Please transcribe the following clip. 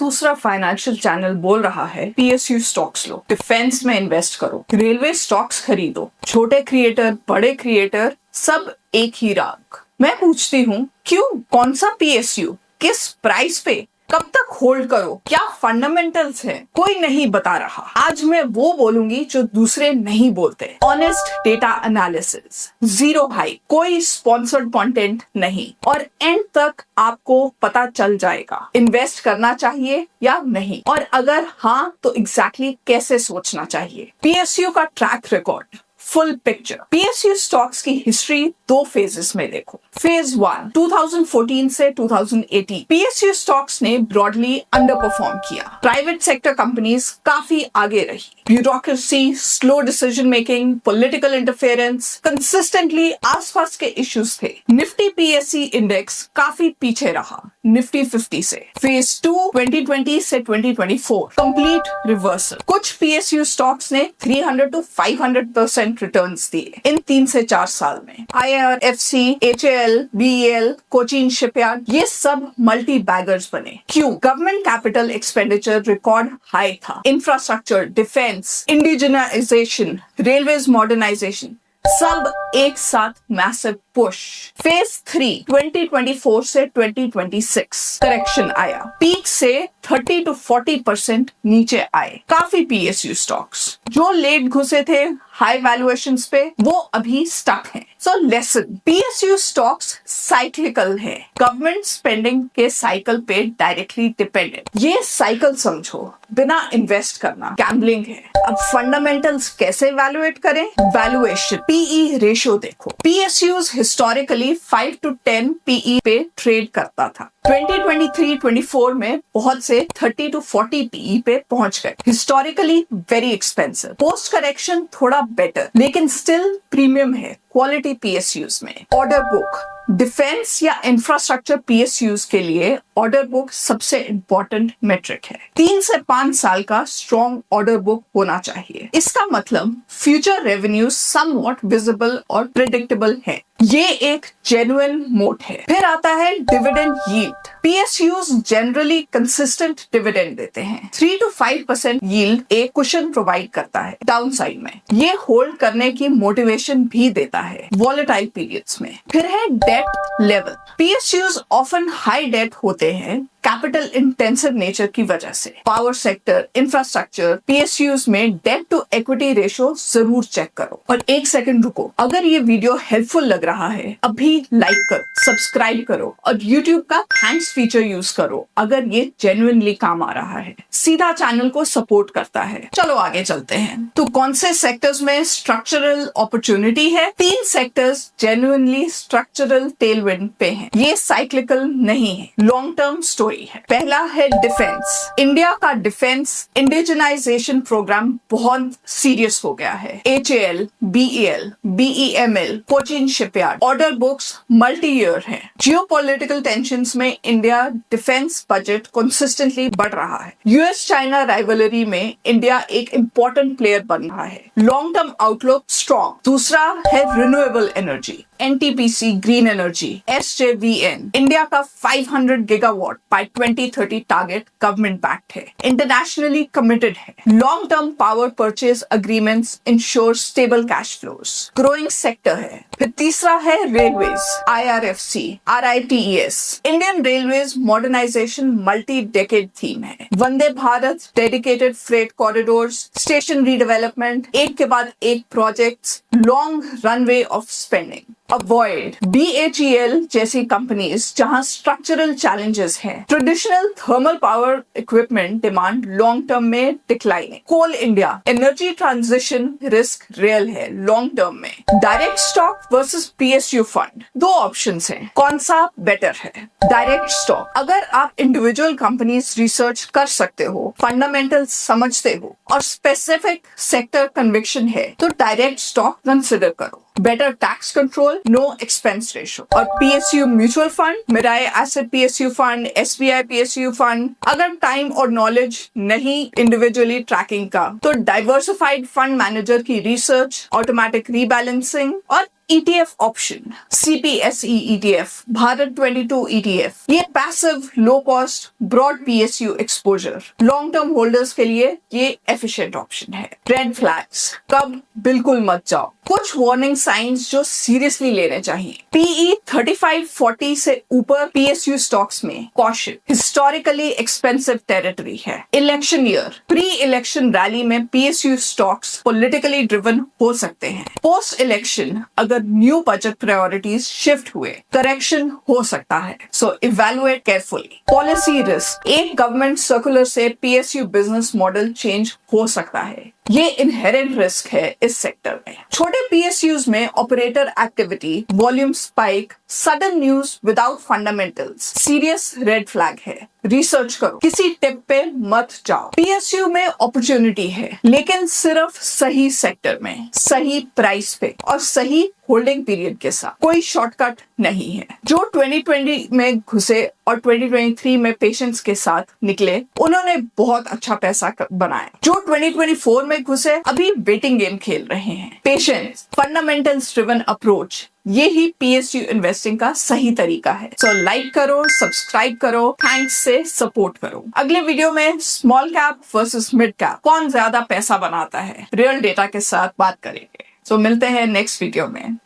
दूसरा financial channel बोल रहा है पीएसयू स्टॉक्स लो, डिफेंस में इन्वेस्ट करो, रेलवे स्टॉक्स खरीदो, छोटे क्रिएटर बड़े क्रिएटर सब एक ही राग। मैं पूछती हूँ क्यों, कौन सा पीएसयू, किस प्राइस पे, कब तक होल्ड करो, क्या फंडामेंटल्स है, कोई नहीं बता रहा। आज मैं वो बोलूंगी जो दूसरे नहीं बोलते। Honest data analysis, zero hype, कोई स्पॉन्सर्ड कंटेंट नहीं, और एंड तक आपको पता चल जाएगा इन्वेस्ट करना चाहिए या नहीं, और अगर हाँ तो एग्जैक्टली कैसे सोचना चाहिए। पीएसयू का track record, full picture. PSU stocks की हिस्ट्री दो फेजेस में देखो। फेज 1 2014 से 2018 पीएसयू स्टॉक्स ने ब्रॉडली अंडर परफॉर्म किया। प्राइवेट सेक्टर कंपनीज काफी आगे रही। Bureaucracy, slow decision making, political interference, consistently आसपास के इश्यूज थे। निफ्टी पीएसयू इंडेक्स काफी पीछे रहा निफ्टी 50 से। फेज 2 2020 से 2024 कंप्लीट रिवर्सल। कुछ पीएसयू स्टॉक्स ने 300 to 500% रिटर्न्स दिए इन 3 से 4 साल में। IRFC, HAL, BEL, Cochin shipyard, ये सब मल्टी बैगर्स बने। क्यों? Government capital expenditure record high था। Infrastructure, defence, indigenisation, railways modernisation, सब एक साथ मैसिव पुश। फेज 3 2024 से 2026 करेक्शन आया। पीक से 30 to 40% नीचे आए काफी पीएसयू स्टॉक्स। जो लेट घुसे थे हाई वैल्यूएशंस पे, वो अभी स्टक हैं। So lesson, PSU stocks cyclical है, गवर्नमेंट स्पेंडिंग के साइकिल पे डायरेक्टली डिपेंडेंट। ये साइकिल समझो, बिना इन्वेस्ट करना गैम्बलिंग है। अब फंडामेंटल्स कैसे वैल्यूएट करें? वैल्यूएशन, पीई रेशियो देखो। पीएसयूज हिस्टोरिकली 5 to 10 पीई पे ट्रेड करता था। 2023-24 में बहुत से 30 to 40 पीई पे पहुंच गए। Historically very expensive. Post correction थोड़ा बेटर, लेकिन स्टिल प्रीमियम है क्वालिटी पीएसयूज में। ऑर्डर बुक, डिफेंस या इंफ्रास्ट्रक्चर पीएसयूज के लिए ऑर्डर बुक सबसे इंपॉर्टेंट मेट्रिक है। 3 से 5 साल का स्ट्रॉन्ग ऑर्डर बुक होना चाहिए। इसका मतलब फ्यूचर रेवेन्यू समवॉट विजिबल और प्रेडिक्टेबल है। ये एक जेन्युइन मोड है। फिर आता है dividend yield. PSUs generally consistent dividend देते हैं। 3 to 5% यील्ड एक कुशन प्रोवाइड करता है डाउनसाइड में। ये होल्ड करने की मोटिवेशन भी देता है वॉलेटाइल पीरियड्स में। फिर है debt level. PSUs often high debt होते हैं कैपिटल इंटेंसिव नेचर की वजह से। पावर सेक्टर, इंफ्रास्ट्रक्चर, पीएसयूज में डेट टू इक्विटी रेशियो जरूर चेक करो। और एक सेकंड रुको, अगर ये वीडियो हेल्पफुल लग रहा है अभी लाइक करो, सब्सक्राइब करो और यूट्यूब का थैंक्स फीचर यूज करो अगर ये जेन्युइनली काम आ रहा है। सीधा चैनल को सपोर्ट करता है। चलो आगे चलते हैं। तो कौन से सेक्टर्स में स्ट्रक्चरल अपॉर्चुनिटी है? 3 सेक्टर्स जेन्युइनली स्ट्रक्चरल टेलविंड पे हैं। ये साइक्लिकल नहीं है, लॉन्ग टर्म स्टोरी है। पहला है डिफेंस। इंडिया का डिफेंस इंडिजिनाइजेशन प्रोग्राम बहुत सीरियस हो गया है। HAL, BEL, BEML, Cochin shipyard, order books multi year है। जियोपॉलिटिकल टेंशंस में इंडिया डिफेंस बजट कंसिस्टेंटली बढ़ रहा है। यूएस चाइना राइवलरी में इंडिया एक इंपॉर्टेंट प्लेयर बन रहा है। Long term outlook strong. दूसरा है renewable energy. NTPC green energy, SJVN, India का 500 gigawatt by 2030 target government backed है, इंटरनेशनली कमिटेड है। Long term power purchase agreements ensure stable cash flows. Growing sector है। फिर तीसरा है railways, IRFC, RITES। Indian railways modernisation multi decade theme है। Vande Bharat, dedicated freight corridors, station redevelopment, एक के बाद एक projects, long runway of spending. Avoid BHEL जैसी कंपनीज जहां स्ट्रक्चरल चैलेंजेस हैं। Traditional thermal power equipment demand long term में declining. Coal India, energy transition risk real है लॉन्ग टर्म में। Direct stock versus PSU fund, दो options हैं, कौन सा बेटर है? डायरेक्ट स्टॉक, अगर आप इंडिविजुअल कंपनीज रिसर्च कर सकते हो, फंडामेंटल समझते हो और स्पेसिफिक सेक्टर कन्विक्शन है तो डायरेक्ट स्टॉक कंसिडर करो। Better tax control, no expense ratio. और PSU mutual fund, Mirae asset PSU fund, SBI PSU fund, अगर टाइम और नॉलेज नहीं इंडिविजुअली ट्रैकिंग का, तो डाइवर्सिफाइड फंड मैनेजर की रिसर्च, ऑटोमेटिक रीबैलेंसिंग और ETF option, CPSE ETF, Bharat 22 ETF, ये passive low cost broad PSU exposure long term holders के लिए ये एफिशिएंट ऑप्शन है। रेड फ्लैग्स कब बिल्कुल मत जाओ, कुछ वार्निंग साइंस जो सीरियसली लेने चाहिए। PE 35-40 से ऊपर PSU स्टॉक्स में कॉशन, हिस्टोरिकली एक्सपेंसिव टेरिटरी है। Election year, pre election rally में PSU स्टॉक्स पॉलिटिकली ड्रिवन हो सकते हैं। पोस्ट इलेक्शन अगर न्यू बजट प्रायोरिटीज शिफ्ट हुए, करेक्शन हो सकता है, सो इवैल्यूएट केयरफुली। पॉलिसी रिस्क, एक गवर्नमेंट सर्कुलर से PSU बिजनेस मॉडल चेंज हो सकता है, ये इनहेरेंट रिस्क है इस सेक्टर में। छोटे PSUs में operator activity, volume spike, sudden news without fundamentals, serious red flag है। रिसर्च करो, किसी टिप पे मत जाओ। PSU में अपॉर्चुनिटी है, लेकिन सिर्फ सही सेक्टर में, सही प्राइस पे और सही होल्डिंग पीरियड के साथ। कोई शॉर्टकट नहीं है। जो 2020 में घुसे और 2023 में पेशेंस के साथ निकले, उन्होंने बहुत अच्छा पैसा बनाया। जो 2024 में घुसे, अभी वेटिंग गेम खेल रहे हैं। पेशेंस, फंडामेंटल्स ड्रिवन अप्रोच, ये ही PSU इन्वेस्टिंग का सही तरीका है। सो लाइक करो, सब्सक्राइब करो, थैंक्स से सपोर्ट करो। अगले वीडियो में small cap versus mid cap, कौन ज्यादा पैसा बनाता है, रियल डेटा के साथ बात करेंगे। सो मिलते हैं नेक्स्ट वीडियो में।